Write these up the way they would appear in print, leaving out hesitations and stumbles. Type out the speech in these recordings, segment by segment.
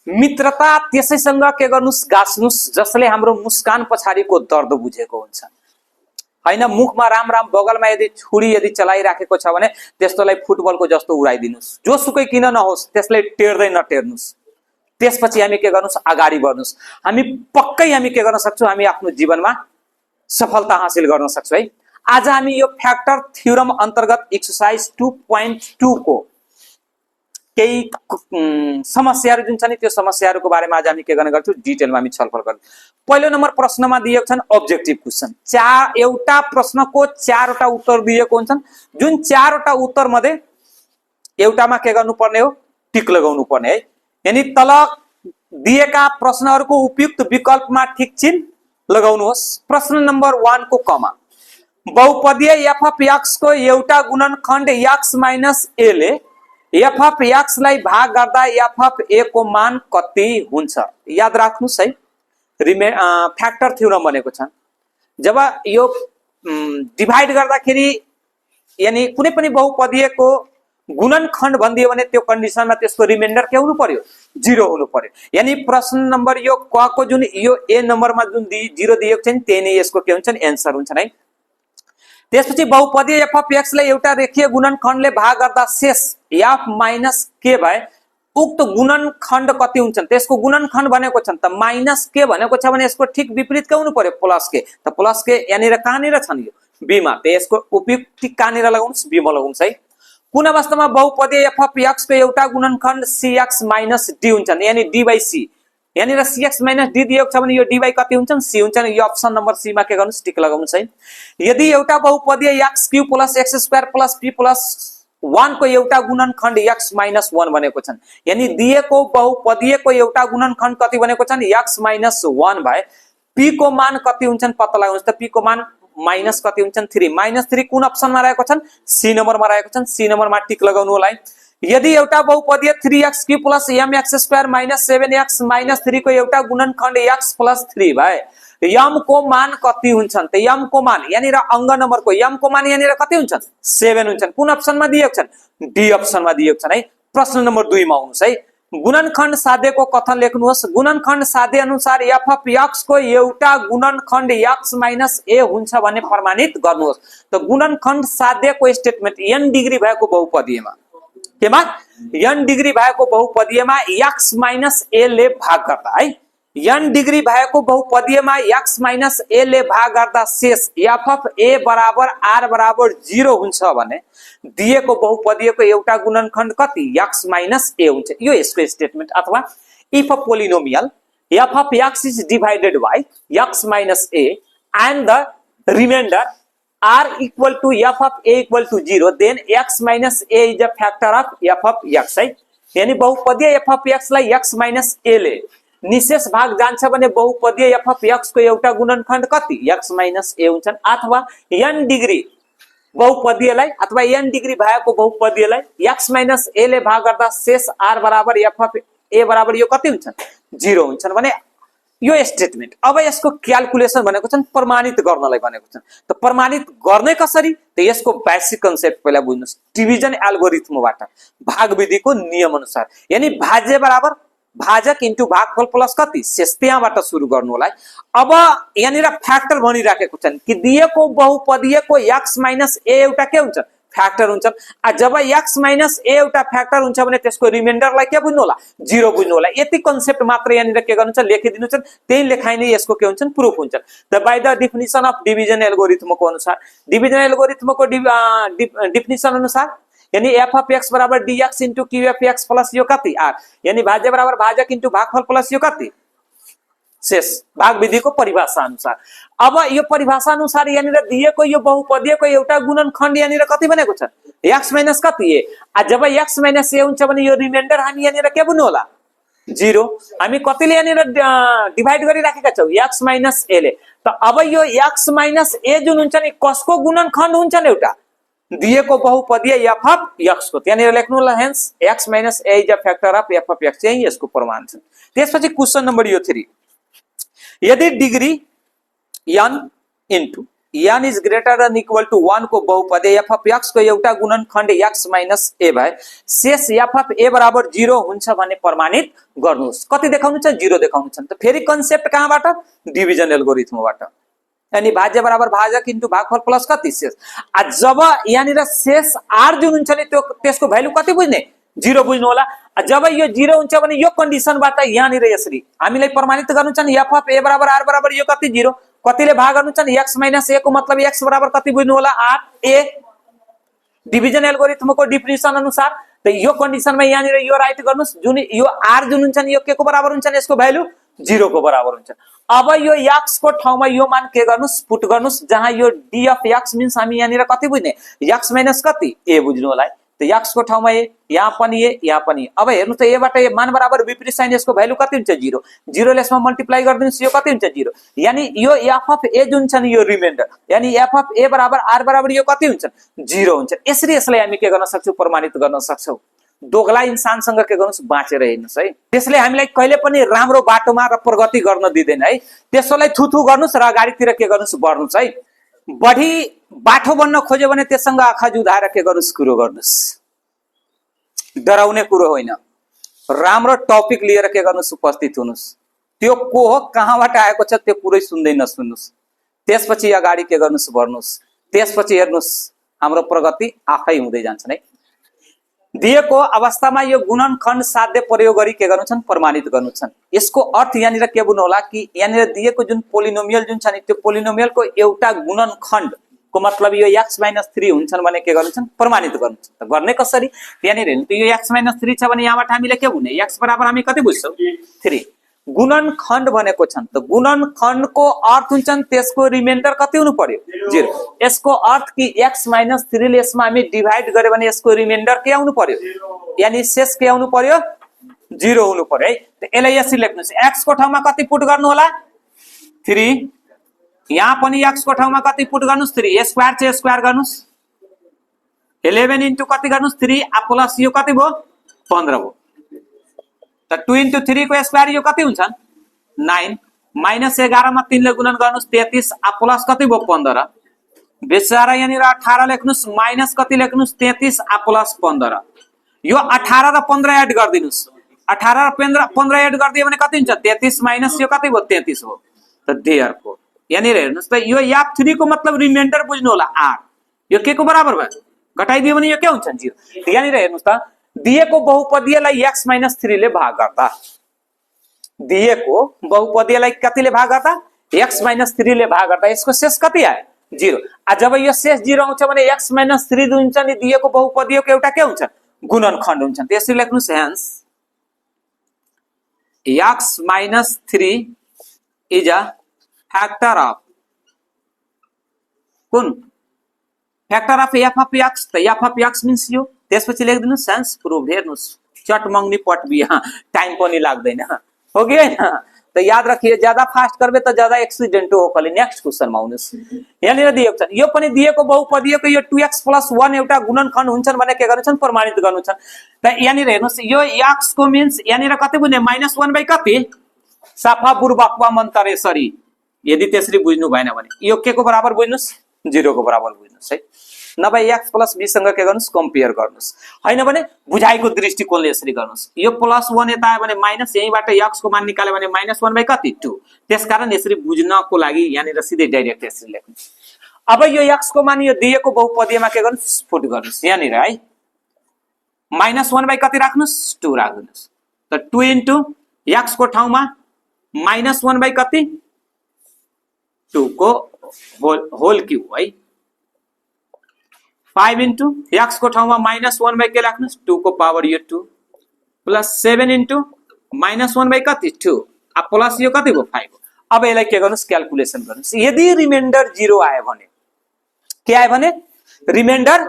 मित्रता त्यसैसँग के गर्नुस् गाँच्नुस् जसले हाम्रो मुस्कान पछाडिको दर्द बुझेको हुन्छ हैन। मुखमा राम राम बगलमा यदि छुरी यदि चलाइराखेको छ भने त्यस्तोलाई फुटबलको जस्तो उडाइदिनुस्, जोसुकै किन नहोस् त्यसलाई टेर्दै नटेर्नुस्। त्यसपछि हामी के गर्नुस् अगाडि बढ्नुस्। हामी पक्कै हामी के गर्न सक्छौँ, हामी आफ्नो जीवनमा सफलता हासिल गर्न सक्छौँ है। आज हामी यो फ्याक्टर थ्योरम अन्तर्गत एक्सरसाइज 2.2 को केही समस्याहरू जुन छ नि त्यो समस्याहरूको बारेमा आज हामी के गर्ने गर्छौँ डिटेलमा हामी छलफल गर्छौँ। पहिलो नम्बर प्रश्नमा दिएको छन् अब्जेक्टिभ क्वेशन। एउटा प्रश्नको 4 वटा उत्तर दिएको हुन्छन्, जुन 4 वटा उत्तर मध्ये एउटामा के गर्नुपर्ने हो टिक लगाउनु पर्ने है। यानी तल दिएका प्रश्नहरूको उपयुक्त विकल्पमा ठिक चिन्ह लगाउनुहोस्। प्रश्न नम्बर 1 को कमा बहुपदीय f of x को एउटा गुणनखण्ड x माइनस a ले f of x लाई भाग गर्दा f of a को मान कति हुन्छ। याद राख्नुस् है, फ्याक्टर थ्योरम भनेको छ जब यो डिभाइड गर्दाखेरि यानी कुनै पनि बहुपदीयको गुणनखण्ड भनिदियो भने त्यो कन्डिसनमा त्यसको रिमाइन्डर के हुनु पर्यो 0 हुनु पर्यो। यानी प्रश्न नम्बर यो क को जुन यो a नम्बरमा जुन 0 दिएको छ नि त्यही नै यसको के हुन्छ एन्सर हुन्छ है। त्यसपछि बहुपदीय f of x लाई एउटा रेखीय गुणनखण्डले भाग गर्दा शेष f माइनस k भए उक्त गुणनखण्ड कति हुन्छन्। त्यसको गुणनखण्ड भनेको छ त माइनस k भनेको छ भने यसको ठीक विपरीत के हुनु पर्यो प्लस k। त प्लस k यहाँनिर कहाँनिर छन् यो b मा, त यसको उपयुक्त टिक कहाँनिर लगाउनुस् b मा लगाउनुस् है। कुन अवस्थामा बहुपदीय f of x को एउटा गुणनखण्ड cx माइनस d हुन्छन्, यानी d by c। यहाँनिर cx माइनस d दिएको छ भने यो d by कति हुन्छन् c हुन्छन्। यो अप्सन नम्बर c मा के गर्नुस् टिक लगाउनुस् है। यदि एउटा बहुपदीय x cube plus x square plus p plus 1 को एउटा गुणनखण्ड x माइनस 1 भनेको छन्, यानी दिएको बहुपदीयको एउटा गुणनखण्ड कति भनेको छन् x माइनस 1 भए p को मान कति हुन्छन् पत्ता लगाउनुस्। त p को मान माइनस कति हुन्छन् 3। माइनस 3 कुन अप्सनमा रहेको छन् c नम्बरमा रहेको छन्, c नम्बरमा टिक लगाउनु होला है। यदि एउटा बहुपदीय 3x cube plus mx square minus 7x minus 3 को एउटा गुणनखण्ड x प्लस 3 भए m को मान कति हुन्छन्। त m को मान यहाँनिर अंग नम्बरको m को मान यहाँनिर कति हुन्छन् 7 हुन्छन्। कुन अप्सनमा दिएको छन् डी अप्सनमा दिएको छन् है। प्रश्न नम्बर 2 मा आउनुस् है। गुणनखण्ड साध्यको कथन लेख्नुहोस्। गुणनखण्ड साध्य अनुसार f of x को एउटा गुणनखण्ड x माइनस a हुन्छ भन्ने प्रमाणित गर्नुहोस्। त गुणनखण्ड साध्यको स्टेटमेन्ट n डिग्री भएको बहुपदीयमा केमा n डिग्री भएको बहुपदीयमा x माइनस a ले भाग गर्दा है, n डिग्री भएको बहुपदीयमा x माइनस a ले भाग गर्दा शेष f of a बराबर r बराबर 0 हुन्छ भने दिएको बहुपदीयको एउटा गुणनखण्ड कति x माइनस a हुन्छ। यो यसको स्टेटमेन्ट। अथवा if a polynomial f of x is divided by x minus a and the remainder r equal to f of a equal to 0 then x minus a is a factor of f of x है। यानी बहुपदीय f of x लाई x minus a ले निशेष भाग जान्छ भने बहुपदीय f of x को एउटा गुणनखण्ड कति x minus a हुन्छन्। अथवा n डिग्री बहुपदीयलाई अथवा n डिग्री भएको बहुपदीयलाई x minus a ले भाग गर्दा शेष r बराबर f of a बराबर यो कति हुन्छन् 0 हुन्छन् भने यो स्टेटमेन्ट। अब यसको क्याल्कुलेसन भनेको छन् प्रमाणित गर्नलाई भनेको छन्। त प्रमाणित गर्ने कसरी त यसको बेसिक कन्सेप्ट पहिला बुझ्नुस्। डिभिजन एल्गोरिथमबाट भाग विधिको नियम अनुसार यानी भाज्य बराबर भाजक इन्टु भागफल प्लस कति शेष त्यहाँबाट सुरु गर्नु होला। अब यहाँनिर फ्याक्टर भनिराखेको छन् कि दिएको बहुपदीयको x माइनस a एउटा के हुन्छ फ्याक्टर हुन्छ। जब x माइनस a एउटा फ्याक्टर हुन्छ भने त्यसको रिमाइन्डरलाई के बुझ्नु होला 0 बुझ्नु होला। यति कन्सेप्ट मात्र यहाँनिर के गर्नुहुन्छ लेखिदिनु छ, त्यही लेखाइ नै यसको के हुन्छन् प्रुफ हुन्छ। The by the definition of division एल्गोरिथमको अनुसार डिभिजन एल्गोरिथमको डेफिनिसन अनुसार यानी f of x बराबर dx into q of x plus यो कति r यानी भाज्य बराबर भाजक इन्टु भागफल प्लस यो कति शेष भाग विधिको परिभाषा अनुसार। अब यो परिभाषा अनुसार यहाँनिर दिएको यो बहुपदीयको एउटा गुणनखण्ड यहाँनिर कति बनेको छ x माइनस कति a। जब x माइनस a हुन्छ भने यो रिमाइन्डर हामी यहाँनिर के बुझ्नु होला 0। हामी कतिले यहाँनिर डिभाइड गरिराखेका छौँ x माइनस a ले। त अब यो x माइनस a जुन हुन्छ नि कसको गुणनखण्ड हुन्छ नि एउटा दिएको बहुपदीय f of x को त्यहाँनिर लेख्नु होला। Hence x minus a is a factor of f of x यही यसको प्रमाण छ। त्यसपछि क्वेशन नम्बर यो 3 यदि degree n into n is greater than equal to 1 को बहुपदे f अफ x को एउटा गुणनखण्ड x माइनस a भए शेष f अफ a बराबर 0 हुन्छ भन्ने प्रमाणित गर्नुहोस्। कति देखाउनु छ? 0 देखाउनु छ। त फेरि कन्सेप्ट कहाँबाट? डिभिजन एल्गोरिथमबाट। यानी भाज्य बराबर भाजक इन्टु भागफल प्लस कति शेष। जब यहाँनिर शेष r जुन हुन्छ नि त्यो त्यसको भ्यालु कति बुझ्ने? 0 बुझ्नु होला। जब यो 0 हुन्छ भने यो कन्डिसनबाट यहाँनिर यसरी हामीलाई प्रमाणित गर्नु छ नि f अफ a बराबर r बराबर यो कति 0 कतिले भाग गर्नु छ नि x माइनस a को मतलब x बराबर कति बुझ्नु होला? r a डिभिजन एल्गोरिथमको डेफिनिसन अनुसार। त यो कन्डिसनमा यहाँनिर यो राइट गर्नुस् जुन यो r जुन हुन्छ नि यो के को बराबर हुन्छ नि यसको भ्यालु 0 को बराबर हुन्छ। अब यो x को ठाउँमा यो मान के गर्नुस्? पुट गर्नुस् जहाँ यो d अफ x मिन्स हामी यहाँनिर कति बुझ्ने? x माइनस कति a बुझ्नु होला। त x को ठाउँमा a यहाँ पनि a यहाँ पनि। अब हेर्नु त a बाट a मान बराबर विपरीत साइन यसको भ्यालु कति हुन्छ? 0 0 ले यसमा मल्टिप्लाई गर्दिनुस् यो कति हुन्छ? 0। यानी यो f अफ a जुन छ नि यो रिमाइन्डर यानी f अफ a बराबर r बराबर यो कति हुन्छ? 0 हुन्छ। यसरी यसलाई हामी के गर्न सक्छौं? प्रमाणित गर्न सक्छौं। दोगला इन्सानसँग के गर्नुस्? बाँचेर हिँड्नुस् है। त्यसले हामीलाई कहिले पनि राम्रो बाटोमा र प्रगति गर्न दिदैन है। त्यसोलाई थुथु गर्नुस् र अगाडितिर के गर्नुस्? बढ्नुस् है। बढी बाटो बन्न खोज्यो भने त्यससँग आँखा जुधाएर के गर्नुस्? कुरो गर्नुस्। डराउने कुरो होइन। राम्रो टपिक लिएर के गर्नुस्? उपस्थित हुनुस्। त्यो को हो कहाँबाट आएको छ त्यो पुरै सुन्दै नसुन्नुस्। त्यसपछि अगाडि के गर्नुस्? बढ्नुस्। त्यसपछि हेर्नुस् हाम्रो प्रगति आफै हुँदै जान्छ नै। दिएको अवस्थामा यो गुणनखण्ड साध्य प्रयोग गरी के गर्नु छन्? प्रमाणित गर्नु छन्। यसको अर्थ यहाँनिर के बुझ्नु होला कि यहाँनिर दिएको जुन पोलिनोमियल जुन छ नि त्यो पोलिनोमियलको एउटा गुणनखण्ड को मतलब यो x माइनस 3 हुन्छन् भने के गर्नु छन्? प्रमाणित गर्नु छ। त गर्ने कसरी? यहाँनिर हेर्नु त यो x माइनस 3 छ भने यहाँबाट हामीले के बुझ्ने? x बराबर हामी कति बुझ्छौं? 3। गुणनखण्ड भनेको छन् त गुणनखण्डको अर्थ हुन्छन् त्यसको रिमाइन्डर कति हुनु पर्यो? 0। यसको अर्थ कि x माइनस 3 ले यसमा हामी डिभाइड गर्यो भने यसको रिमाइन्डर के आउनु पर्यो? यानी शेष के आउनु पर्यो? 0 हुनु पर्यो है। त यसलाई यसरी लेख्नुस् x को ठाउँमा कति पुट गर्नु होला? 3। यहाँ पनि x को ठाउँमा कति पुट गर्नुस्? 3। a स्क्वायर चाहिँ स्क्वायर गर्नुस् 11 इन्टु कति गर्नुस्? 3 प्लस यो कति भयो? 15 भयो। त 2 इन्टु 3 को स्क्वायर यो कति हुन्छ? 9 माइनस 11 मा 3 ले गुणन गर्नुस् 33 प्लस कति भयो? 15। बेचारा यहाँनिर 18 लेख्नुस् माइनस कति लेख्नुस्? 33 प्लस 15। यो 18 र 15 एड गर्दिनुस्। 18 र 15 एड गर्दियो भने कति हुन्छ? 33 माइनस यो कति भयो? 33 हो। त देयरफोर यहाँनिर हेर्नुस् त यो f3 को मतलब रिमाइन्डर बुझ्नु होला r। यो के को बराबर भयो? घटाइदियो भने यो के हुन्छ? 0। यहाँनिर हेर्नुस् त दिएको बहुपदीयलाई x माइनस 3 ले भाग गर्दा दिएको बहुपदीयलाई कतिले भाग गर्दा? x माइनस 3 ले भाग गर्दा यसको शेष कति आयो? 0। जब यो शेष 0 आउँछ भने x माइनस 3 हुन्छ नि दिएको बहुपदीयको एउटा के हुन्छ? गुणनखण्ड हुन्छ। त्यसरी लेख्नुस् hence x minus 3 is a factor of कुन? Factor of f of x। त f अफ x मीन्स यो। त्यसपछि लेख्दिनु सेन्स प्रूफ। हेर्नुस् चट मंगनी पट भी यहाँ टाइम पनि लाग्दैन हो कि हैन? त याद रखिए ज्यादा फास्ट करबे त ज्यादा एक्सिडेन्ट हो कले। नेक्स्ट क्वेशनमा आउनुस्। यहाँनिर दिएको छ यो पनि दिएको बहुपदीयको यो 2x + 1 एउटा गुणनखण्ड हुन्छन् भने के गर्नु छन्? प्रमाणित गर्नु छन्। त यहाँनिर हेर्नुस् यो x को मीन्स यहाँनिर कति बुझ्ने? -1 बाइ कति? साफा बुर्बकवा मन्तरे सरी। यदि त्यसरी बुझ्नु भएन भने यो के को बराबर बुझ्नुस्? 0 को बराबर बुझ्नुस् है। नभए x + b सँग के गर्नुस्? कम्पेयर गर्नुस्। हैन भने बुझाइको दृष्टिकोणले यसरी गर्नुस्। यो +1 यता आयो भने माइनस यहीबाट x को मान निकाल्यो भने -1 बाइ कति? 2। त्यसकारण यसरी बुझ्नको लागि यहाँनिर सिधै डाइरेक्ट यसरी लेख्नुस्। अब यो x को मान यो दिएको बहुपदीयमा के गर्नुस्? पुट गर्नुस् यहाँनिर है। -1 बाइ कति राख्नुस्? 2 राख्नुस्। त 2 इन्टु x को ठाउँमा -1 बाइ कति? 2 को होल क्यूब है। 5 इन्टु x को ठाउँमा -1 बाइ के राख्नुस्? 2 को पावर यो 2 प्लस 7 इन्टु -1 बाइ कति? 2 प्लस यो कति भयो? 5। अब यसलाई के गर्नुस्? क्याल्कुलेसन गर्नुस्। यदि रिमाइन्डर 0 आयो भने के आयो भने? रिमाइन्डर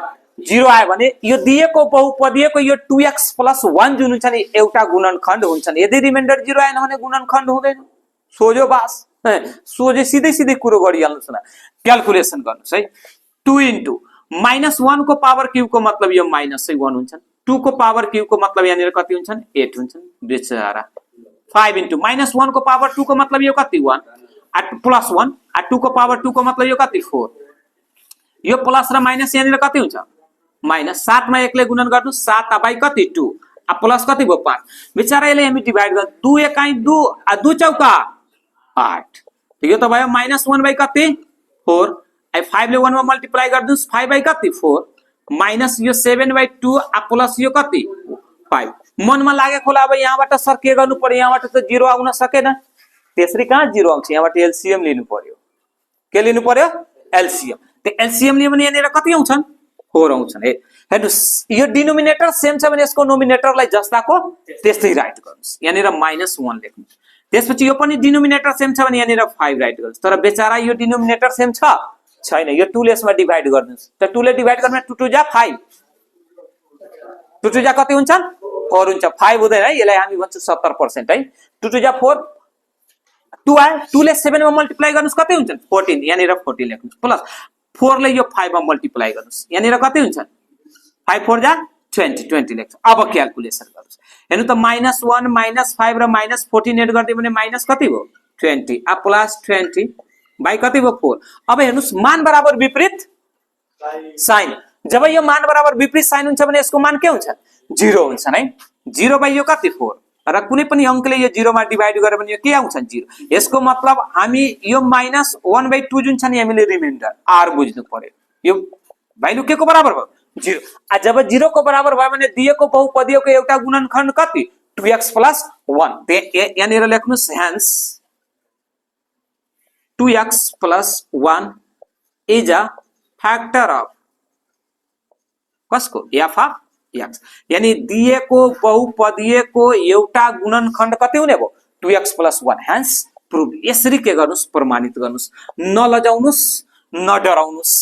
0 आयो भने यो दिएको बहुपदीयको यो 2x + 1 जुन हुन्छ नि एउटा गुणनखण्ड हुन्छन्। यदि रिमाइन्डर 0 आएन भने गुणनखण्ड हुँदैन। सोझो बास सोझे सिधै कुरो गरिहाल्नुस् न। क्याल्कुलेसन गर्नुस् है। 2 इन्टु -1 को पावर क्यूब को मतलब यो -1 हुन्छन्। 2 को पावर क्यूब को मतलब यहाँनिर कति हुन्छन्? 8 हुन्छन्। बेचारा 5 इन्टु -1 को पावर 2 को मतलब यो कति? 1 प्लस 1 2 को पावर 2 को मतलब यो कति 4 यो प्लस र माइनस यहाँ कति हुन्छ माइनस 7 मा 1 ले गुणन गर्नु 7 बाई कति 2 प्लस कति भयो 5 बिचारा यसले हामी डिभाइड गर्नु 2 एकाइ 2 2 चौका 8 तो यो त भयो -1 बाई कति 4 आई 5 ले 1 मा मल्टिप्लाई गर्दिनुस् 5 बाई कति 4 माइनस यो 7 बाई 2 प्लस यो कति 5 मनमा लागेको होला अब यहाँबाट सर के गर्नु पर्यो यहाँबाट त 0 आउन सकेन त्यसरी कहाँ 0 आउँछ यहाँबाट एलसीएम लिनु पर्यो के लिनु पर्यो एलसीएम त्यो एलसीएम लियो भने यहाँ कति आउँछन् 4 आउँछन् हेर्नुस् यो डिनोमिनेटर सेम छ भने यसको नोमिनेटरलाई जस्ताको त्यस्तै राइट गर्नुस् यहाँ -1 लेख्नुस् त्यसपछि यो पनि डिनोमिनेटर सेम छ भने यहाँ 5 राइट गर्नुस् तर बेचारा यो डिनोमिनेटर सेम छ छैन यो 2 ले यसमा डिभाइड गर्नुस् त 2 ले डिभाइड गर्ने 2 2 जा 5 2 2 जा कति हुन्छ 4 हुन्छ 5 हुँदैन है यसलाई हामी भन्छौं 70% है 2 2 जा 4 2 आयो 2 ले 7 मा मल्टिप्लाई गर्नुस् कति हुन्छ 14 यहाँ 14 लेख्नुस् प्लस 4 ले यो 5 मा मल्टिप्लाई गर्नुस् यहाँ कति हुन्छ 5 4 जा 20 लेख्छ अब क्याल्कुलेसन गर्नुस् हेर्नु त -1 -5 र -14 एड गर्दियो भने माइनस कति भयो 20 प्लस 20 बाई कति भयो 4 अब हेर्नुस् मान बराबर विपरीत साइन जब यो मान बराबर विपरीत साइन हुन्छ भने यसको मान के हुन्छ 0 हुन्छ है 0 बाई यो कति 4 र कुनै पनि अंकले यो 0 मा डिभाइड गर्यो भने यो के आउँछ 0 यसको मतलब हामी यो -1/2 जुन छ नि हामीले रिमाइन्डर r बुझ्नु पर्यो यो भ्यालु के को बराबर भयो 0 जब 0 को बराबर भयो भने दिएको बहुपदीयको एउटा गुणनखण्ड कति 2x + 1 यहाँ लेख्नुस् hence 2x + 1 is a factor of कसको f of x यानी दिएको बहुपदीयको एउटा गुणनखण्ड कति हुने भयो 2x + 1 हेन्स प्रुभ यसरी के गर्नुस् प्रमाणित गर्नुस् न लजाउनुस् न डराउनुस्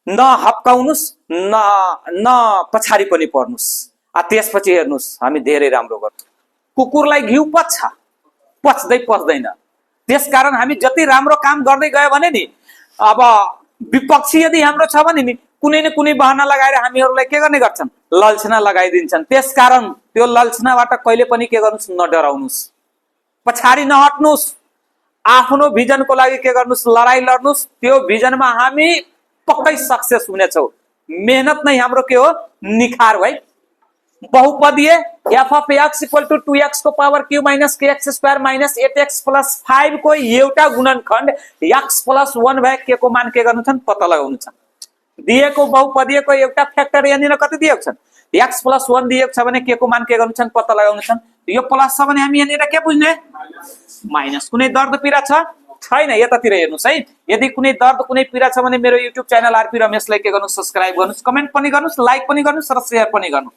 न हप्काउनुस् न पछाडी पनि पर्नुस् त्यसपछि हेर्नुस् हामी धेरै राम्रो गर्छौं कुकुरलाई घिउ पच्दैन त्यसकारण हामी जति राम्रो काम गर्दै गयो भने नि अब विपक्षी यदि हाम्रो छ भने नि कुनै न कुनै बहाना लगाएर हामीहरूलाई के गर्ने गर्छन् ललछना लगाइदिन्छन् त्यसकारण त्यो ललछनाबाट कहिले पनि के गर्नुस् न डराउनुस् पछाडी नहट्नुस् आफ्नो भिजनको लागि के गर्नुस् लडाई लड्नुस् त्यो भिजनमा हामी पक्कै सक्सेस हुनेछौ मेहनत नै हाम्रो के हो निखार भाइ बहुपदीय f of x = 2x को पावर q - kx² - 8x + 5 को एउटा गुणनखण्ड x + 1 भए के को मान के गर्नु छन् पत्ता लगाउनु छ दिएको बहुपदीयको एउटा फ्याक्टर यहाँ कति दिएको छन् x + 1 दिएको छ भने के को मान के गर्नु छन् पत्ता लगाउनु छन् यो प्लस छ भने हामी यहाँ के बुझ्ने माइनस कुनै दर्द पीडा छैन यतातिर हेर्नुस् है यदि कुनै दर्द कुनै पीडा छ भने मेरो युट्युब च्यानल आरपी रमेशलाई के गर्नुस् सब्स्क्राइब गर्नुस् कमेन्ट पनि गर्नुस् लाइक पनि गर्नुस् र शेयर पनि गर्नु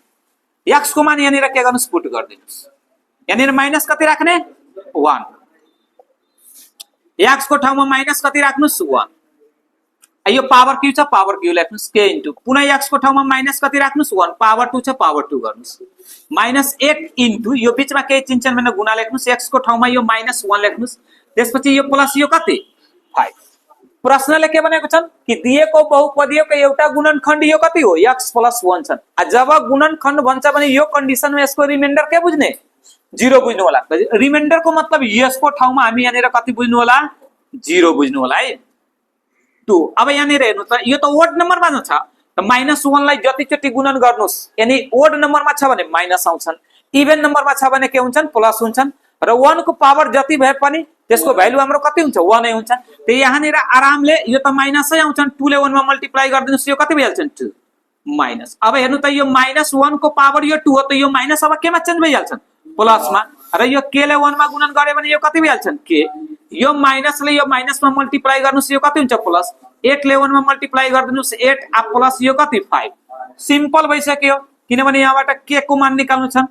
x को मान यहाँ के गर्नुस् पुट गरिदिनुस् यहाँ माइनस कति राख्ने 1 x को ठाउँमा माइनस कति राख्नुस् 1 यो पावर q छ पावर q लेख्नुस् k इन्टु पुनः x को ठाउँमा माइनस कति राख्नुस् 1 पावर 2 छ पावर 2 गर्नुस् -8 इन्टु यो बीचमा केही चिन्चन भने गुणा लेख्नुस् x को ठाउँमा यो -1 लेख्नुस् त्यसपछि यो प्लस यो कति 5 प्रश्नले के भनेको छन् कि दिएको बहुपदीयको एउटा गुणनखण्ड यो कति हो x + 1 छन् जब गुणनखण्ड भन्छ भने यो कन्डिसनमा यसको रिमाइन्डर के बुझ्ने 0 बुझ्नु होला रिमाइन्डरको मतलब यसको ठाउँमा हामी यहाँ कति बुझ्नु होला 0 बुझ्नु होला है 2 अब यहाँ हेर्नु त यो त ओड नम्बरमा छ त -1 लाई जतिचोटी गुणन गर्नुस् यानी ओड नम्बरमा छ भने माइनस आउँछन् इभन नम्बरमा छ भने के हुन्छन् प्लस हुन्छन् र 1 को पावर जति भए पनि त्यसको भ्यालु हाम्रो कति हुन्छ 1 नै हुन्छ त्यही यहाँ आरामले यो त माइनसै आउँछन् 2 ले 1 मा मल्टिप्लाई गर्दिनुस् यो कति भइहाल्छ 2 माइनस अब हेर्नु त यो -1 को पावर यो 2 हो त यो माइनस अब केमा चेन्ज भइहाल्छन् प्लसमा र यो k ले 1 मा गुणन गरे भने यो कति भइहाल्छन् k यो माइनसले यो माइनसमा मल्टिप्लाई गर्नुस् यो कति हुन्छ प्लस 8 ले 1 मा मल्टिप्लाई गर्दिनुस् 8 प्लस यो कति 5 सिम्पल भइसक्यो किनभने यहाँबाट k को मान निकाल्नु छ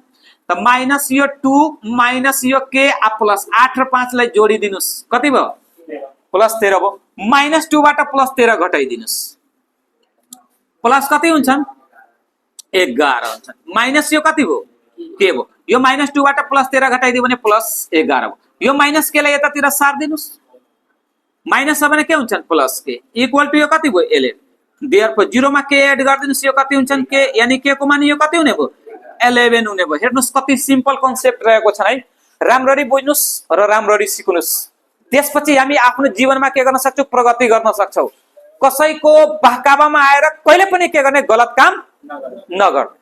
त माइनस यो 2 माइनस यो k प्लस 8 र 5 लाई जोडिदिनुस् कति भयो प्लस 13 भयो -2 बाट प्लस 13 घटाइदिनुस् प्लस कति हुन्छन् 11 हुन्छन् माइनस यो कति भयो k भयो यो -2 बाट प्लस 13 घटाइदियो भने प्लस 11 भयो यो माइनस k लाई यतातिर सार्दिनुस् माइनस छ भने के हुन्छन् प्लस k इक्वल टु यो कति भयो 11 देयरफोर 0 मा k एड गर्दिनुस् यो कति हुन्छन् k यानी k को मान यो कति हुने भयो 11 हुने भयो हेर्नुस् कति सिम्पल कन्सेप्ट रहेको छ है राम्ररी बुझ्नुस् र राम्ररी सिक्नुस् त्यसपछि हामी आफ्नो जीवनमा के गर्न सक्छौँ, प्रगति गर्न सक्छौँ। कसैको बहकावामा आएर कहिले पनि के गर्ने, गलत काम नगर्नु।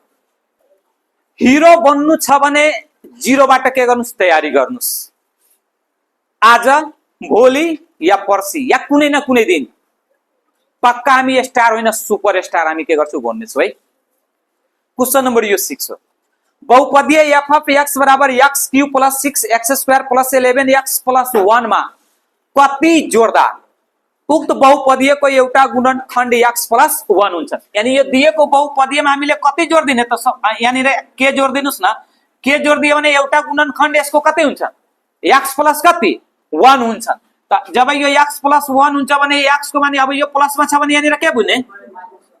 हिरो बन्नु छ भने जिरोबाट के गर्नुस्, तयारी गर्नुस्। आज, भोलि या पर्सि या कुनै न कुनै दिन पक्का हामी स्टार होइन सुपर स्टार हामी के गर्छौँ भन्नेछौँ है। क्वेश्चन नम्बर यो 6 हो। बहुपदीय एफ अफ एक्स बराबर x cube plus 6x² plus 11x plus 1 मा कति जोड्दा उक्त बहुपदीयको एउटा गुणनखण्ड x प्लस 1 हुन्छ। यानी यो दिएको बहुपदीयमा हामीले कति जोड दिने त, यहाँनिर के जोड दिनुस् न, के जोड दियो भने एउटा गुणनखण्ड यसको कति हुन्छ, x प्लस कति 1 हुन्छ। त जब यो x प्लस 1 हुन्छ भने x को माने अब यो प्लसमा छ भने यहाँनिर के बुझ्ने,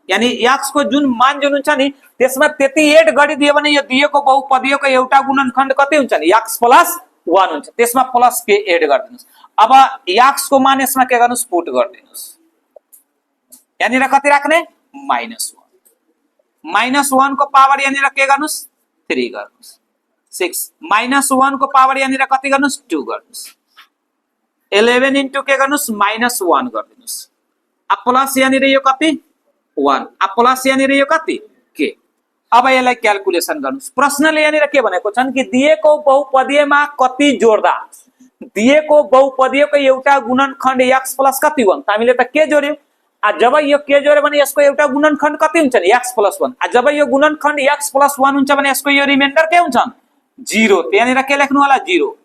यानी x को जुन मान जुन हुन्छ नि त्यसमा त्यति एड गरिदियो भने यो दिएको बहुपदीयको एउटा गुणनखण्ड कति हुन्छ नि, x प्लस 1 हुन्छ। त्यसमा प्लस के एड गरिदिनुस्। अब x को मान यसमा के गर्नुस्, पुट गरिदिनुस्। यहाँनिर कति राख्ने, -1। -1 को पावर यहाँनिर के गर्नुस्, 3 गर्नुस्। 6 -1 को पावर यहाँनिर कति गर्नुस्, 2 गर्नुस्। 11 इन्टु के गर्नुस्, -1 गरिदिनुस्। अब प्लस यहाँनिर यो कति 1, अब प्लस यहाँनिर यो कति के। अब यसलाई क्याल्कुलेसन गर्नुस्। प्रश्नले यहाँनिर के भनेको छन् कि दिएको बहुपदीयमा कति जोड्दा दिएको बहुपदीयको एउटा गुणनखण्ड x प्लस कति 1, हामीले त के जोड्यौं। जब यो के जोड्यो भने यसको एउटा गुणनखण्ड कति हुन्छ नि, x प्लस 1। जब यो गुणनखण्ड x प्लस 1 हुन्छ भने यसको यो रिमाइन्डर के हुन्छ, 0। यहाँनिर के लेख्नु होला, 0।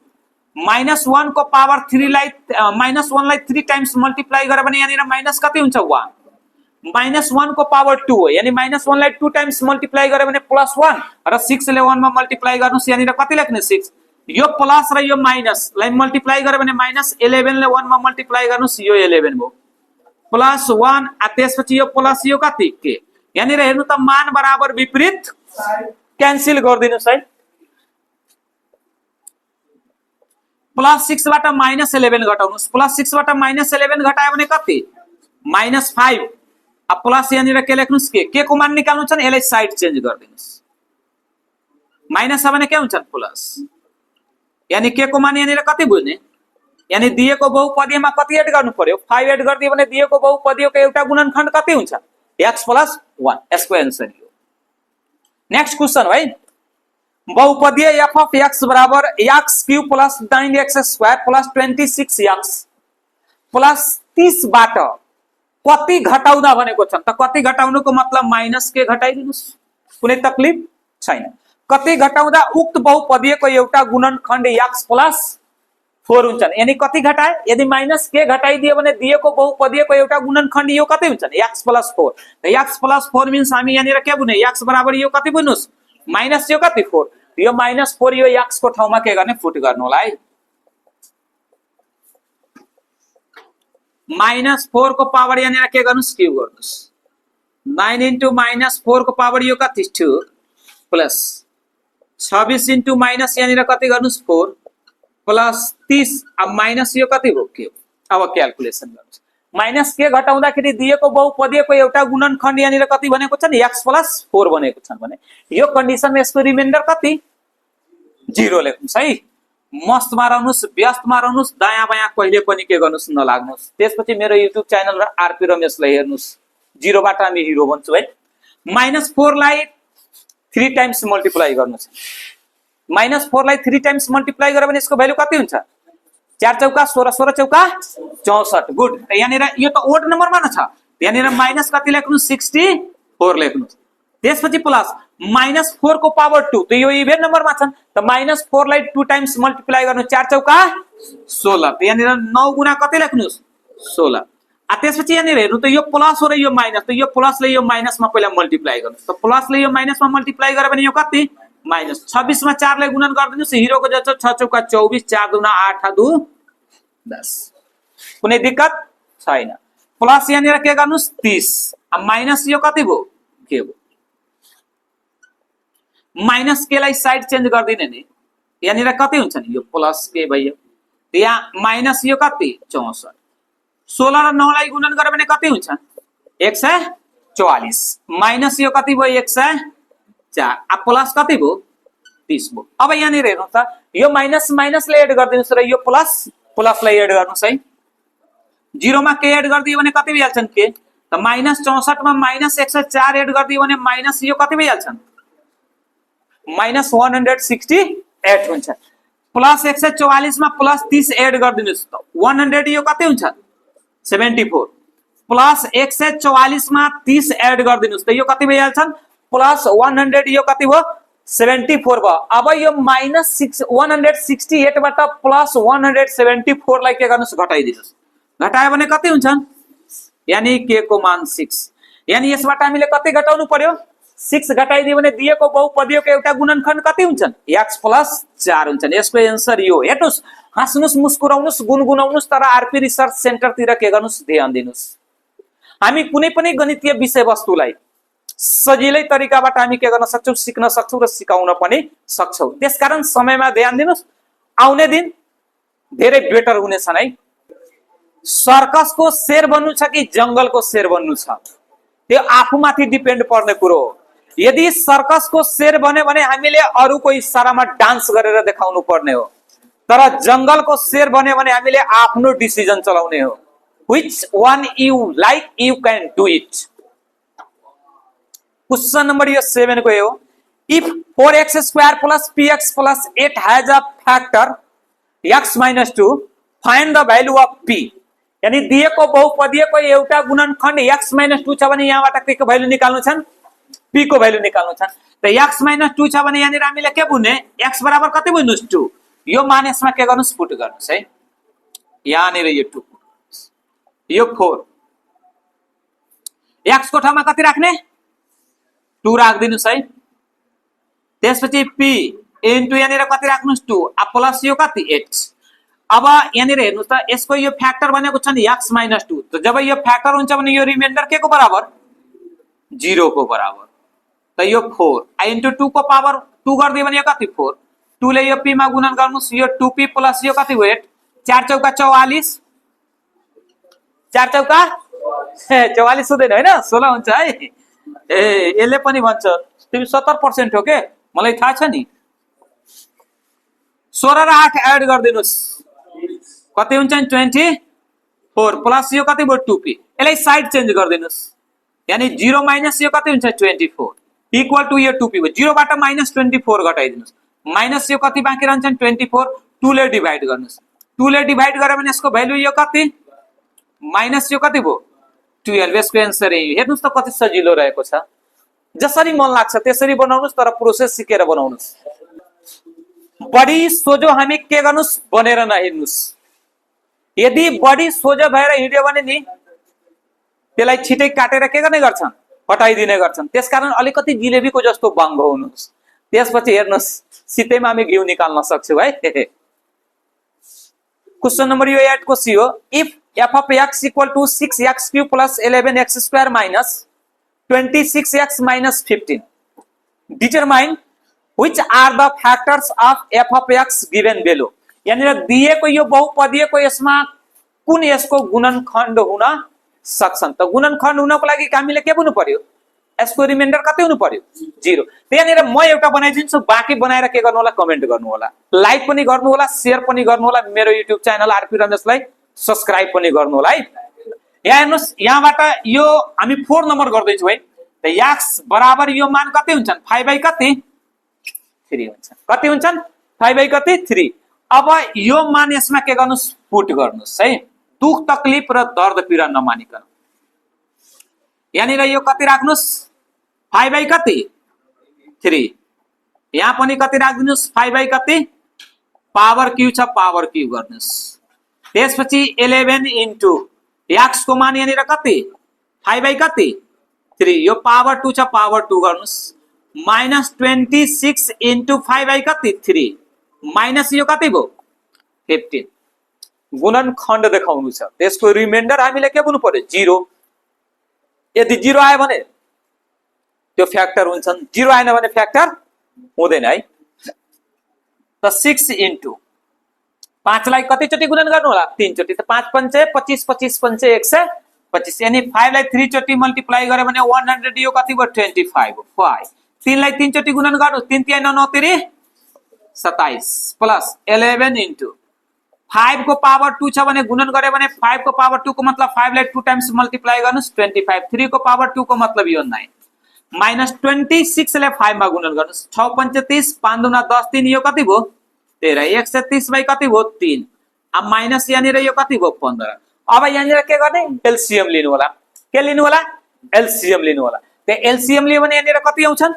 -1 को पावर 3 लाई -1 लाई 3 टाइम्स मल्टिप्लाई गर्यो भने यहाँनिर माइनस कति हुन्छ, 1। -1 को पावर 2 हो, यानी -1 लाई 2 टाइम्स मल्टिप्लाई गर्यो भने +1 र 6 ले 1 मा मल्टिप्लाई गर्नुस्। यहाँनिर कति लेख्ने, 6। यो प्लस र यो माइनस लाई मल्टिप्लाई गर्यो भने -11 ले 1 मा मल्टिप्लाई गर्नुस्, यो 11 भयो +1। त्यसपछि यो प्लस यो कति के। यहाँनिर हेर्नु त मान बराबर विपरीत क्यान्सल गरिदिनुस् है। +6 बाट -11 घटाउनुस्। +6 बाट -11 घटायो भने कति, -5। अब प्लस यहाँनिर के लेख्नुस्, के को मान निकाल्नु छ नि, यसलाई साइड चेन्ज गरिदिनुस्। माइनस छ भने के हुन्छ, प्लस। यानी के को मान यहाँनिर कति बुझ्ने, यानी दिएको बहुपदीयमा कति एड गर्नु पर्यो, 5 एड गरिदियो भने दिएको बहुपदीयको एउटा गुणनखण्ड कति हुन्छ, x प्लस 1। यसको आन्सर यो। नेक्स्ट क्वेशन है। बहुपदीय f अफ x बराबर x cube plus 9x² plus 26x plus 30 बाट कति घटाउँदा भनेको छ। त कति घटाउनुको मतलब माइनस के घटाइदिनुस्, कुनै तकलिफ छैन। कति घटाउँदा उक्त बहुपदीयको एउटा गुणनखण्ड x प्लस 4 हुन्छ। यानी कति घटाए, यदि माइनस के घटाइदियो भने दिएको बहुपदीयको एउटा गुणनखण्ड यो कति हुन्छ, x प्लस 4। त x प्लस 4 मिन्स हामी यहाँनिर के बुझ्ने, x बराबर यो कति बुझ्नुस्, माइनस यो कति 4। यो -4 यो x को ठाउँमा के गर्ने, फुट गर्नु होला है। -4 को पावर यहाँनिर के गर्नुस्, क्यूब गर्नुस्। 9 इन्टु -4 को पावर यो कति 2 प्लस 26 इन्टु माइनस यहाँनिर कति गर्नुस्, 4 प्लस 30। अब माइनस यो कति भयो, क्यूब। अब क्याल्कुलेसन गर्नुस्। माइनस के घटाउँदाखेरि दिएको बहुपदीयको एउटा गुणनखण्ड यहाँनिर कति भनेको छ नि, x प्लस 4 भनेको छ भने यो कन्डिसनमा यसको रिमाइन्डर कति, 0 लेख्नुस् है। मस्तमा रहनुस्, व्यस्तमा रहनुस्, दायाँ बायाँ कहिले पनि के गर्नुस् नलाग्नुस्। त्यसपछि मेरो युट्युब च्यानल र आरपी रमेशलाई हेर्नुस्। 0 बाट हामी हिरो बन्छु है। -4 लाई 3 टाइम्स मल्टिप्लाई गर्नुस्। -4 लाई 3 टाइम्स मल्टिप्लाई गर्यो भने यसको भ्यालु कति हुन्छ, 4 चौका 16, 16 चौका 64। गुड। यहाँनिर यो त ओड नम्बरमा न छ, यहाँनिर माइनस कति लेख्नुस्, 64 लेख्नुस्। त्यसपछि प्लस -4 को पावर 2, तो यो इभेन नम्बरमा छन्। त -4 लाई 2 टाइम्स मल्टिप्लाई गर्नु, 4 चौका 16। त यहाँनिर 9 गुणा कति लेख्नुस्, 16। त्यसपछि यहाँनिर हेर्नु त यो प्लस हो र यो माइनस, त यो प्लसले यो माइनसमा पहिला मल्टिप्लाई गर्नुस्। त प्लसले यो माइनसमा मल्टिप्लाई गर्यो भने यो कति, -26 मा 4 ले गुणन गरिदिनुस्। हिरोको जस्तो 6 चौका 24, 4 दुना 8, 2 10। कुनै दिक्कत छैन। प्लस यहाँनिर के गर्नुस्, 30। अब माइनस यो कति भयो, के भयो। माइनस के लाई साइड चेन्ज गरिदिने नि, यहाँनिर कति हुन्छ नि, यो प्लस के भयो। यहाँ माइनस यो कति 64। 16 र 9 लाई गुणन गर्यो भने कति हुन्छ, 144। माइनस यो कति भयो, 104। अब प्लस कति भयो, 30 भयो। अब यहाँनिर हेर्नु त यो माइनस माइनसले एड गरिदिनुस् र यो प्लस प्लसलाई एड गर्नुस् है। 0 मा के एड गरिदियो भने कति भइहाल्छन् के, त -64 मा -104 एड गरिदियो भने माइनस यो कति भइहाल्छन् -168 हुन्छ। प्लस 144 मा प्लस 30 एड गरिदिनुस् त 100 यो कति हुन्छ 74। प्लस 144 मा 30 एड गरिदिनुस् त यो कति भइहाल्छन् प्लस 100 यो कति भयो 74 भयो। अब यो -168 बाट प्लस 174 लाई के गर्नुस् घटाइदिनुस्, घटायो भने कति हुन्छ यानी के को मान 6। यानी यसबाट हामीले कति घटाउनु पर्यो 6 घटाइदियो भने दिएको बहुपदीयको एउटा गुणनखण्ड कति हुन्छन् x + 4 हुन्छन्। यसको एन्सर यो। हेर्नुस्, हाँस्नुस्, मुस्कुराउनुस्, गुनगुनाउनुस्, तर आरपी रिसर्च सेन्टरतिर के गर्नुस् ध्यान दिनुस्। हामी कुनै पनि गणितीय विषयवस्तुलाई सजिलै तरिकाबाट हामी के गर्न सक्छौं सिक्न सक्छौं र सिकाउन पनि सक्छौं। त्यसकारण समयमा ध्यान दिनुस्, आउने दिन धेरै बेटर हुनेछन् है। सर्कसको शेर बन्नु छ कि जंगलको शेर बन्नु छ त्यो आफूमाथि डिपेन्ड पर्ने कुरो हो। यदि सर्कसको शेर बन्यो भने हामीले अरूको इशारामा डान्स गरेर देखाउनु पर्ने हो, तर जंगलको शेर बन्यो भने हामीले आफ्नो डिसिजन चलाउने हो। Which one you like you can do it। Question number 7 को हो, if 4x² + px + 8 has a factor x - 2 find the value of p। यानी दिएको बहुपदीयको एउटा गुणनखण्ड x - 2 छ भने यहाँबाट के को भ्यालु निकाल्नु छ p को भ्यालु निकाल्नु छ। त x - 2 छ भने यहाँनिर हामीले के बुझ्ने x बराबर कति बुझ्नुस् 2। यो मान यसमा के गर्नुस् पुट गर्नुस् है। यहाँनिर यो 2 यो 4 x को ठाउँमा कति राख्ने 2 राख्दिनुस् है। त्यसपछि p इन्टु यहाँनिर कति राख्नुस् 2 प्लस यो कति 8। अब यहाँनिर हेर्नुस् त यसको यो फ्याक्टर बनेको छ नि x - 2। त जब यो फ्याक्टर हुन्छ भने यो रिमाइन्डर के को बराबर 0 को बराबर। त यो 4 इन्टु 2 को पावर 2 गरिदियो भने यो कति 4। 2 ले यो p मा गुणन गर्नुस् यो 2p प्लस यो कति हो 8। 4 चौका 44 4 चौका 44 हुँदैन हैन 16 हुन्छ है। ए यसले पनि भन्छ तिमी 70% हो के मलाई थाहा छ नि। 16 र 8 एड गरिदिनुस् कति हुन्छ 24 प्लस यो कति भयो 2p। यसलाई साइड चेन्ज गरिदिनुस् यानी 0 माइनस यो कति हुन्छ 24 इक्वल टु यो 2p भयो। 0 बाट -24 घटाइदिनुस् माइनस यो कति बाँकी रहन्छ 24 2 ले डिभाइड गर्नुस्। 2 ले डिभाइड गरे भने यसको भ्यालु यो कति माइनस यो कति भयो 12। यसको एन्सर यही। हेर्नुस् त कति सजिलो रहेको छ। जसरी मन लाग्छ त्यसरी बनाउनुस् तर प्रोसेस सिकेर बनाउनुस्। बढी सोझो हामी के गर्नुस् बनेर नहिड्नुस्। यदि बढी सोझो भएर हिड्यो भने नि त्यसलाई छिटै काटेर के गर्ने गर्छन् हटाइदिने गर्छन्। त्यसकारण अलिकति जिलेबीको जस्तो बाङ्गो हुनुस्। त्यसपछि हेर्नुस् सितैमा हामी घिउ निकाल्न सक्छौं है। क्वेशन नम्बर 8 को सी हो, if f of x equal to 6x³ plus 11x² minus 26x minus 15 determine which are the factors of f of x given below। यानी दिएको यो बहुपदीयको यसमा कुन यसको गुणनखण्ड हुन सक्छन्। त गुणनखण्ड हुनको लागि हामीले के बुझ्नु पर्यो यसको रिमाइन्डर कति हुनु पर्यो 0। त्यहाँनिर म एउटा बनाइदिन्छु बाँकी बनाएर के गर्नु होला कमेन्ट गर्नु होला, लाइक पनि गर्नु होला, शेयर पनि गर्नु होला, मेरो युट्युब च्यानल आरपी रमेशलाई सब्स्क्राइब पनि गर्नु होला है। यहाँ हेर्नुस् यहाँबाट यो हामी 4 नम्बर गर्दै छौं है। त x बराबर यो मान कति हुन्छन् 5/3 हुन्छ। कति हुन्छन् 5/3। अब यो मान यसमा के गर्नुस् पुट गर्नुस् है। दुख तकलिफ र दर्द पीडा नमानिकन यानी यो कति राख्नुस् 5/3। यहाँ पनि कति राख्दिनुस् 5/3 पावर क्यू छ पावर क्यू गर्नुस्। त्यसपछि 11 इन्टु x को मान यहाँनिर कति 5/3 यो पावर 2 छ पावर 2 गर्नुस् -26 इन्टु 5/3 माइनस यो कति भयो 15। गुणनखण्ड देखाउनु छ त्यसको रिमाइन्डर हामीले के बुझ्नु पर्यो 0। यदि 0 आयो भने त्यो फ्याक्टर हुन्छन्, 0 आएन भने फ्याक्टर हुँदैन है। त 6 इन्टु 5 लाई कति चोटी गुणन गर्नु होला 3 चोटी। त 5 पंचे 25 25 पंचे 125 यानी 5 लाई 3 चोटी मल्टिप्लाई गरे भने 100 यो कति भयो 25 5। 3 लाई 3 चोटी गुणन गर्नु 3 3 9 9 3 27 प्लस 11 इन्टु 5 को पावर 2 छ भने गुणन गरे भने 5 को पावर 2 को मतलब 5 लाई 2 टाइम्स मल्टिप्लाई गर्नुस् 25। 3 को पावर 2 को मतलब यो 9 माइनस 26 ले 5 मा गुणन गर्नुस् 6 पंच 30 5 दुना 10 3 यो कति भयो 13 130 बाइ कति भयो 3 अब माइनस यहाँनिर यो कति भयो 15। अब यहाँनिर के गर्ने एलसीएम लिनु होला के लिनु होला एलसीएम लिनु होला। त्यो एलसीएम लियो भने यहाँनिर कति आउँछन्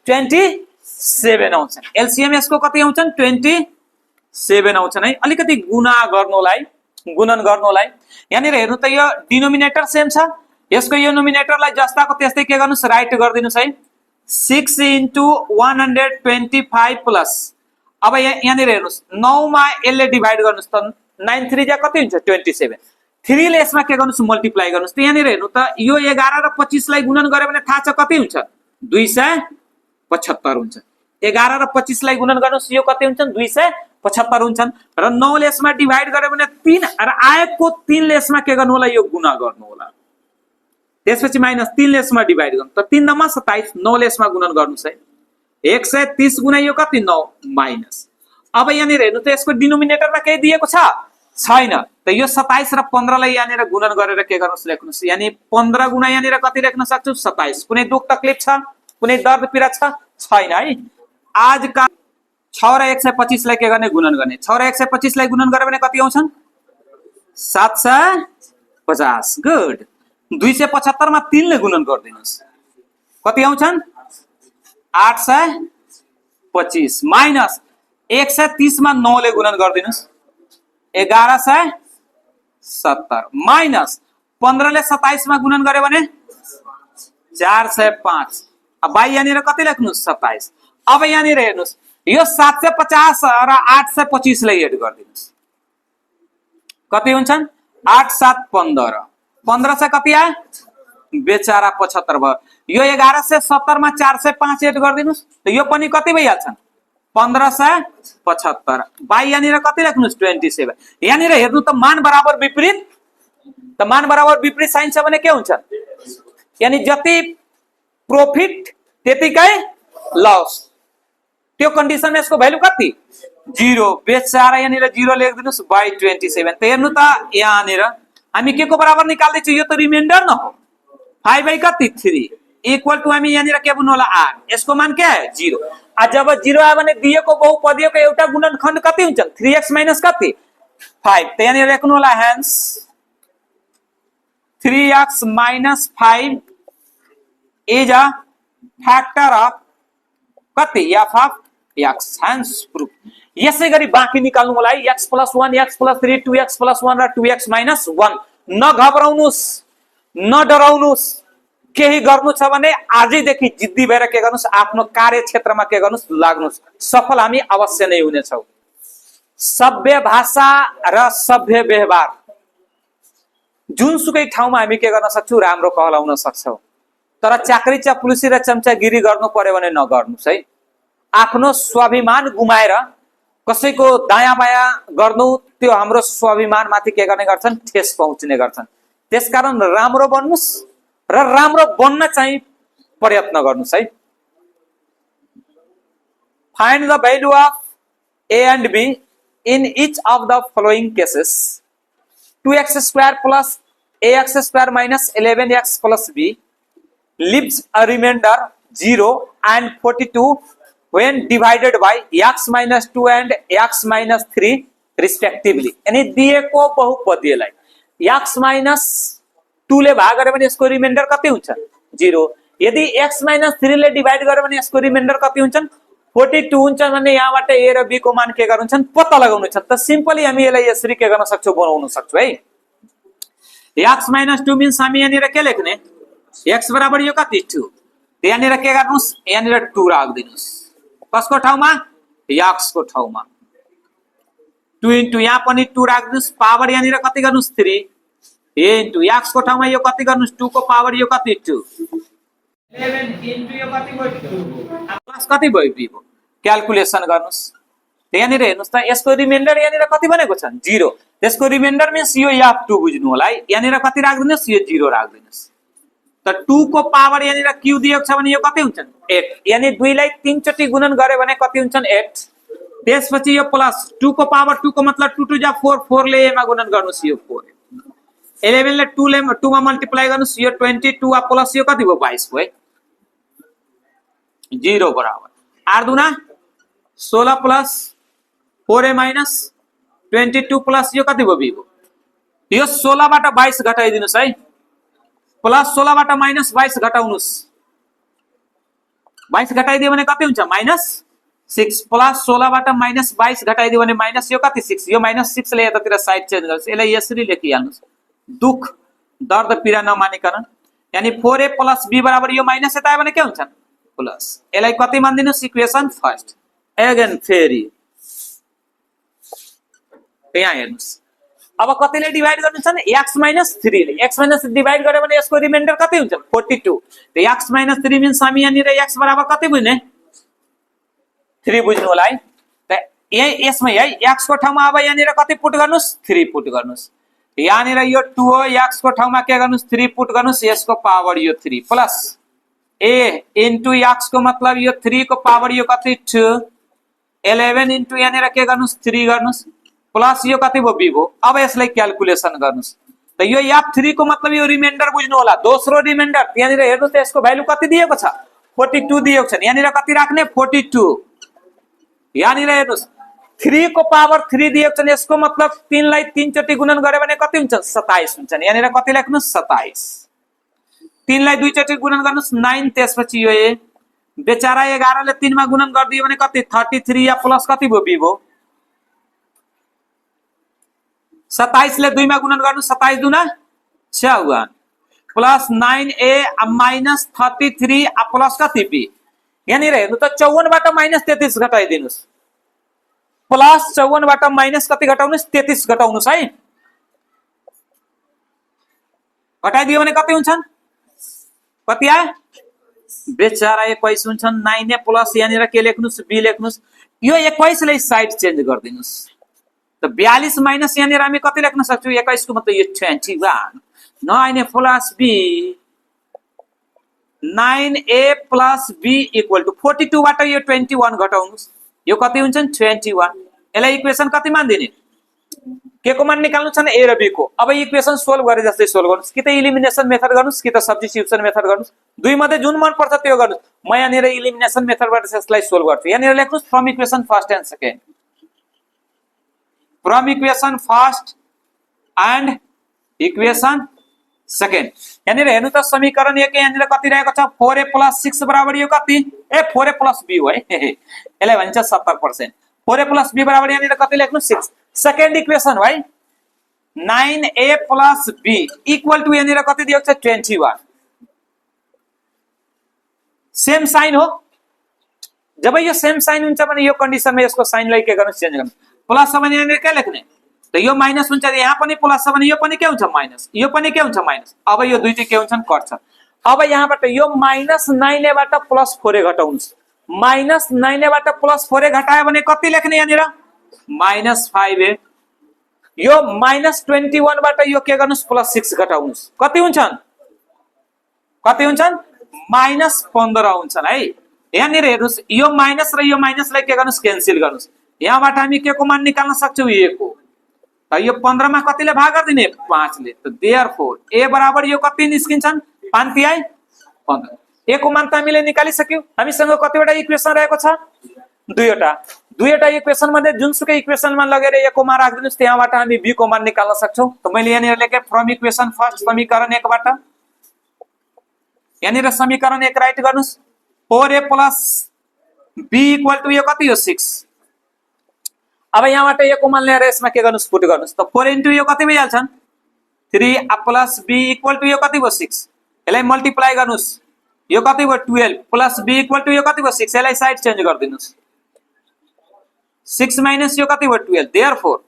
27 आउँछन्। एलसीएम यसको कति आउँछन् 27 आउँछन् है। अलिकति गुणा गर्नुलाई गुणन गर्नुलाई यहाँनिर हेर्नु त यो डिनोमिनेटर सेम छ यसको यो नोमिनेटरलाई जस्ताको त्यस्तै के गर्नुस् राइट गरिदिनुस् है 6 into 125 प्लस अब यहाँनिर हेर्नुस् 9 मा यसले डिभाइड गर्नुस् त 9 3 जा कति हुन्छ 27 3 ले यसमा के गर्नुस् मल्टिप्लाई गर्नुस् त यहाँनिर हेर्नु त यो 11 र 25 लाई गुणन गरे भने थाहा छ कति हुन्छ 275 हुन्छ। 11 र 25 लाई गुणन गर्नुस् यो कति हुन्छ 275 हुन्छन् र 9 ले यसमा डिभाइड गरे भने 3 र आएको 3 ले यसमा के गर्नु होला यो गुणा गर्नु होला त्यसपछि माइनस 3 ले यसमा डिभाइड गर्नु त 3 नमा 27 9 ले यसमा गुणन गर्नुस् है 130 गुणा यो कति 9 माइनस अब यहाँनिर हेर्नु त यसको डिनोमिनेटरमा केही दिएको छ छैन त यो 27 र 15 लाई यहाँनिर गुणन गरेर के गर्नुस् लेख्नुस् यानी 15 गुणा यहाँनिर कति लेख्न सक्छु 27 कुनै दुख तकलिफ छ कुनै दर्द पीडा छ छैन है। आज का 6 र 125 लाई के गर्ने गुणन गर्ने 6 र 125 लाई गुणन गरे भने कति आउँछन् 750 गुड 275 मा 3 ले गुणन गरिदिनुस् कति आउँछन् 825 माइनस 130 मा 9 ले गुणन गरिदिनुस् 1170 माइनस 15 ले 27 मा गुणन गरे भने 405 अब बाइ यहाँनिर कति लेख्नुस् 27। अब यहाँनिर हेर्नुस् यो 750 र 825 लाई एड गरिदिनुस् कति हुन्छन् 8 7 15 15 से कति आयो बेचारा 75 भयो यो 1170 मा 405 एड गरिदिनुस् त यो पनि कति भइहाल्छन् 1575 बाइ यहाँनिर कति लेख्नुस् 27 यहाँनिर हेर्नु त मान बराबर विपरीत साइन छ भने के हुन्छ यानी जति प्रॉफिट त्यतिकै लस त्यो कन्डिसनमा यसको भ्यालु कति 0 बेचारा यहाँनिर 0 लेखिदिनुस् बाइ 27 त हेर्नु त यहाँनिर हामी के को बराबर निकाल्दै छु यो त रिमाइन्डर न हो 5 बाइ कति 3 इक्वल टु हामी यहाँनिर के बुझ्नु होला r यसको मान के आयो 0 आ जब 0 आयो भने दिएको बहुपदीयको एउटा गुणनखण्ड कति हुन्छ 3x माइनस कति 5 त यहाँनिर लेख्नु होला hence 3x minus 5 is a factor of कति f of x hence proof यसै गरी बाँकी निकाल्नु होला x plus 1 x plus 3 2x plus 1 र 2x minus 1 नघबराउनुस् न डराउनुस् केही गर्नु छ भने आजैदेखि जिद्दी भएर के गर्नुस् आफ्नो कार्यक्षेत्रमा के गर्नुस् लाग्नुस् सफल हामी अवश्य नै हुनेछौं। सभ्य भाषा र सभ्य व्यवहार जुनसुकै ठाउँमा हामी के गर्न सक्छौं राम्रो कहलाउन सक्छौं तर चाकरी चाप्लुसी र चम्चागिरी गर्नु पर्यो भने नगर्नुस् है। आफ्नो स्वाभिमान गुमाएर कसैको दायाँ बायाँ गर्नु त्यो हाम्रो स्वाभिमान माथि के गर्ने गर्छन् ठेस पहुँच्ने गर्छन्। त्यसकारण राम्रो बन्नुस् र राम्रो बन्न चाहिँ प्रयत्न गर्नुस् है। Find the value of a and b in each of the following cases 2x square plus ax square minus 11x plus b leaves a remainder 0 and 42 when divided by x minus 2 and x minus 3 respectively। यानी दिएको बहुपदीयलाई x minus 2 ले भाग गरे भने यसको reminder कति हुन्छ 0 यदि x minus 3 ले डिवाइड गरे भने यसको रिमाइन्डर कति हुन्छन् 42 हुन्छ भने यहाँबाट a र b को मान के गर्नुछन् पत्ता लगाउनु छ त सिम्पली हामी यसलाई यसरी के गर्न सक्छौं बनाउन सक्छौं है। x minus 2 मीन्स हामी यहाँनिर के लेख्ने x बराबर यो कति 2 यहाँनिर के गर्नुस् यहाँनिर 2 राख्दिनुस् कसको ठाउँमा x को ठाउँमा 2 इन्टु यहाँ पनि 2 राख्दिनुस् पावर यहाँनिर कति गर्नुस् 3 इन्टु x को ठाउँमा यो कति गर्नुस् 2 को पावर यो कति 2 11 इन्टु यो कति भयो 2 प्लस कति भयो b भयो क्याल्कुलेसन गर्नुस् यहाँनिर हेर्नुस् त यसको रिमाइन्डर यहाँनिर कति बनेको छ 0 त्यसको रिमाइन्डर मीन्स यो f2 बुझ्नु होला है। यहाँनिर कति राख्दिनुस् यो 0 राख्दिनुस् त 2 को पावर यहाँनिर q दिएको छ भने यो कति हुन्छ 8 यानी 2 लाई 3 चोटी गुणन गरे भने कति हुन्छन् 8 त्यसपछि यो प्लस 2 को पावर 2 को मतलब 2 2 जा 4 4 ले एमा गुणन गर्नुस् यो 4 11 ले 2 ले 2 मा मल्टिप्लाई गर्नुस् यो 22 आ प्लस यो कति भयो 22 भयो 0 बराबर 8 दुना 16 प्लस 4a माइनस 22 प्लस यो कति भयो बिबो यो 16 बाट 22 घटाइदिनुस् है प्लस 16 बाट माइनस 22 घटाउनुस् 22 घटाइदियो भने कति हुन्छ माइनस 6 प्लस 16 बाट माइनस 22 घटाइदियो भने माइनस यो कति 6 यो माइनस 6 ले यतातिर साइड चेन्ज गर्नुस् यसलाई यसरी लेखिहाल्नुस् दुख दर्द पीडा नमानिकन यानी 4a प्लस b बराबर यो माइनस यता आयो भने के हुन्छ प्लस यसलाई कति मान्दिनुस् इक्वेसन फर्स्ट अगेन फेरि यहाँ हेर्नुस् अब कतिले डिवाइड गर्नु छ x माइनस 3 ले x माइनस डिवाइड गरे भने यसको रिमाइन्डर कति हुन्छ 42 तो x माइनस 3 मिन्स हामी यहाँ निर x बराबर कति बुझ्ने 3 बुझ्नु होला है त यही यसमै है x को ठाउँमा अब यहाँ निर कति पुट गर्नुस् 3 पुट गर्नुस् यहाँ निर यो 2 हो x को ठाउँमा के गर्नुस् 3 पुट गर्नुस् यसको पावर यो 3 प्लस a इन्टु x को मतलब यो 3 को पावर यो कति 2 11 इन्टु यहाँ निर के गर्नुस् 3 गर्नुस् प्लस यो कति भयो b भयो अब यसलाई क्याल्कुलेसन गर्नुस् त यो f3 को मतलब यो रिमाइन्डर बुझ्नु होला दोस्रो रिमाइन्डर यहाँ निर हेर्नुस् त यसको भ्यालु कति दिएको छ 42 दिएको छ यहाँ निर कति राख्ने 42 यहाँ निर हेर्नुस् 3 को पावर 3 दिएको छ यसको मतलब 3 लाई 3 चोटी गुणन गरे भने कति हुन्छ 27 हुन्छ यहाँ निर कति लेख्नुस् 27 3 लाई 2 चोटी गुणन गर्नुस् 9 त्यसपछि यो a बेचारा 11 ले 3 मा गुणन गर्दियो भने कति 33 या प्लस कति भयो b भयो 27 ले 2 मा गुणन गर्नु 27 दुना 54 प्लस 9a माइनस 33 आ प्लस कति b यानी हेर्नु त 54 बाट माइनस 33 घटाइदिनुस् प्लस 54 बाट माइनस कति घटाउनुस् 33 घटाउनुस् है घटाइदियो भने कति हुन्छन् कति आयो बेचारा 21 हुन्छन् 9a प्लस यानी के लेख्नुस् b लेख्नुस् यो 21 ले साइड चेन्ज गर्दिनुस् तो 42 माइनस यहाँ हामी कति लेख्न सक्छौं 21 को मतलब यो 21 9a plus b 9a plus b equal to 42 बाट यो 21 घटाउनुस् यो कति हुन्छ 21 यसलाई इक्वेसन कति मान्दिने के को मान निकाल्नु छ a र b को अब इक्वेसन सोल्भ गरे जस्तै सोल्भ गर्नुस् कि त इलिमिनेसन मेथड गर्नुस् कि त सब्स्टिट्युसन मेथड गर्नुस् दुई मध्ये जुन मन पर्छ त्यो गर्नुस् म यहाँ निर इलिमिनेसन मेथडबाट यसलाई सोल्भ गर्छु यहाँ निर लेख्नुस् from equation first and second from equation first and equation second यानी हेर्नु त समीकरण 1 यहाँ निर कति रहेको छ 4a + 6 बराबर यो कति 4a + b हो है यसलाई भन्छ 70% 4a + b बराबर यहाँ निर कति लेख्नु 6 सेकेन्ड इक्वेसन है 9a + b इक्वल टु यहाँ निर कति दिएको छ 21 सेम साइन हो जब यो सेम साइन हुन्छ भने यो कन्डिसनमा यसको साइनलाई के गर्नु चेन्ज गर्नु प्लस छ भने यहाँ के लेख्ने त यो माइनस हुन्छ यहाँ पनि प्लस छ भने यो पनि के हुन्छ माइनस यो पनि के हुन्छ माइनस अब यो दुईटै के हुन्छन् कट छ अब यहाँबाट यो माइनस 9a बाट प्लस 4a घटाउनुस् माइनस 9a बाट प्लस 4a घटायो भने कति लेख्ने यहाँ निर माइनस 5a यो माइनस 21 बाट यो के गर्नुस् प्लस 6 घटाउनुस् कति हुन्छन् माइनस 15 हुन्छन् है यहाँ निर हेर्नुस् यो माइनस र यो माइनसलाई के गर्नुस् क्यान्सल गर्नुस् यहाँबाट हामी के को मान निकाल्न सक्छौं a को त यो 15 मा कतिले भाग गर्दिने 5 ले त देयरफोर a बराबर यो कति निस्किन्छन् 5 तिहाई 15 a को मान त हामीले निकालिसक्यौ हामीसँग कतिवटा इक्वेसन रहेको छ दुईवटा इक्वेसन मध्ये जुनसुकै इक्वेसनमा लगेर a को मान राख्दिनुस् त्यहाँबाट हामी b को मान निकाल्न सक्छौं त मैले यहाँ निर लेखे फ्रम इक्वेसन फर्स्ट समीकरण 1 बाट यहाँ निर समीकरण 1 राइट गर्नुस् 4a + b इक्वल टु यो कति हो 6 अब यहाँबाट a को मान ल्याएर यसमा के गर्नुस् पुट गर्नुस् त 4 इन्टु यो कति भइहाल्छन् 3a + b इक्वल टु यो कति भयो 6 यसलाई मल्टिप्लाई गर्नुस् यो कति भयो 12 + b इक्वल टु यो कति भयो 6 यसलाई साइड चेन्ज गरिदिनुस् 6 माइनस यो कति भयो 12 therefore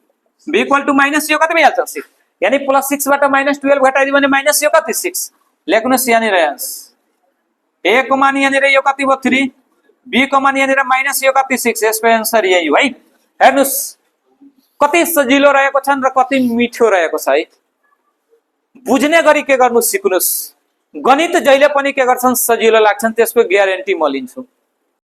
b equal to minus यो कति भइहाल्छ 6 यानी +6 बाट -12 घटाइदियो भने माइनस यो कति 6 लेख्नुस् यहाँ निर a को मान यहाँ निर यो कति भयो 3 b को मान यहाँ निर माइनस यो कति 6 यसको आन्सर यही हो है हेर्नुस् कति सजिलो रहेको छ र कति मिठो रहेको छ है बुझ्ने गरी के गर्नु सिक्नुस् गणित जहिले पनि के गर्छन् सजिलो लाग्छन् त्यसको ग्यारेन्टी म लिन्छु